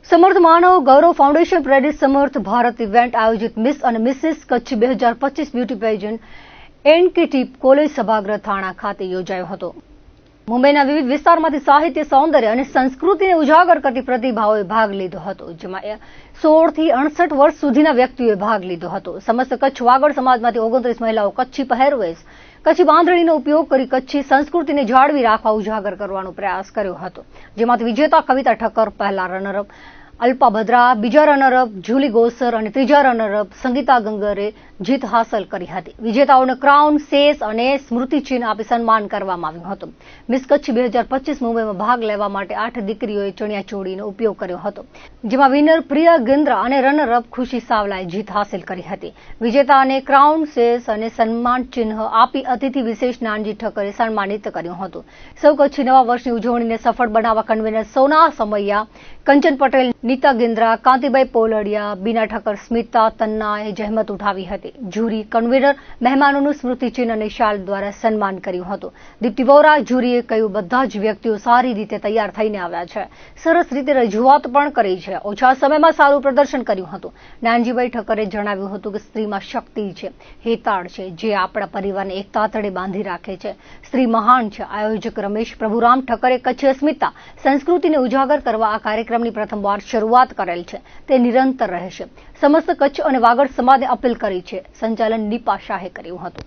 સમર્થ માનવ ગૌરવ ફાઉન્ડેશન પ્રેરિત સમર્થ ભારત ઇવેન્ટ આયોજિત મિસ અને mrs Kutch 2025 beauty pageant NKT college સભાગૃહ થાણા ખાતે યોજાયો હતો. મુંબઈના વિવિધ વિસ્તારમાંથી સાહિત્ય, સૌંદર્ય અને સંસ્કૃતિને ઉજાગર કરતી પ્રતિભાઓએ ભાગ લીધો હતો, જેમાં 16 થી 68 વર્ષ સુધીના વ્યક્તિઓએ ભાગ લીધો હતો. સમસ્ત કચ્છ વાગડ સમાજમાંથી 29 મહિલાઓ કચ્છી પહેરવેશ, કચ્છી બાંધણીનો ઉપયોગ કરી કચ્છી સંસ્કૃતિને જાળવી રાખવા ઉજાગર કરવાનો પ્રયાસ કર્યો હતો. જેમાંથી વિજેતા કવિતા ઠક્કર પહેલા રનરઅપ, અલ્પા ભદ્રા બીજા રનરઅપ, જુલી ગોસર અને ત્રીજા રનરઅપ સંગીતા ગંગરે જીત હાંસલ કરી હતી. વિજેતાઓને ક્રાઉન, સેસ અને સ્મૃતિચિહ્ન આપી સન્માન કરવામાં આવ્યું હતું. મિસ કચ્છ 2025 મુંબઈમાં ભાગ લેવા માટે 8 દીકરીઓએ ચણિયાચોળીનો ઉપયોગ કર્યો હતો, જેમાં વિનર પ્રિયા ગિન્દ્રા અને રનરઅપ ખુશી સાવલાએ જીત હાંસલ કરી હતી. વિજેતાને ક્રાઉન, સેસ અને સન્માન ચિહ્ન આપી અતિથિ વિશેષ નાનજી ઠક્કરે સન્માનિત કર્યું હતું. સૌ કચ્છી નવા વર્ષની ઉજવણીને સફળ બનાવવા કન્વીનર સોના સમૈયા, કંચન પટેલ, નીતા ગિન્દ્રા, કાંતિભાઈ પોલડિયા, બીના ઠક્કર, સ્મિતા તન્નાએ જહેમત ઉઠાવી હતી. જ્યુરી કન્વીનર મહેમાનોનું સ્મૃતિચિહ્ન અને શાલ દ્વારા સન્માન કર્યું હતું. દીપ્તિ વોરા જ્યુરીએ કહ્યું, બધા જ વ્યક્તિઓ સારી રીતે તૈયાર થઈને આવ્યા છે, સરસ રીતે રજૂઆત પણ કરી છે, ઓછા સમયમાં સારું પ્રદર્શન કર્યું હતું. નાનજીભાઈ ઠક્કરે જણાવ્યું હતું કે સ્ત્રીમાં શક્તિ છે, હેતાળ છે, જે આપણા પરિવારને એકતા તળે બાંધી રાખે છે. સ્ત્રી મહાન છે. આયોજક રમેશ પ્રભુરામ ઠક્કરે કચ્છી અસ્મિતા સંસ્કૃતિને ઉજાગર કરવા આ કાર્યક્રમની પ્રથમવાર શરૂઆત કરેલ છે, તે નિરંતર રહેશે. સમસ્ત કચ્છ અને વાગડ સમાજને અપીલ કરી છે. સંચાલન નીપા શાહે કર્યું હતું.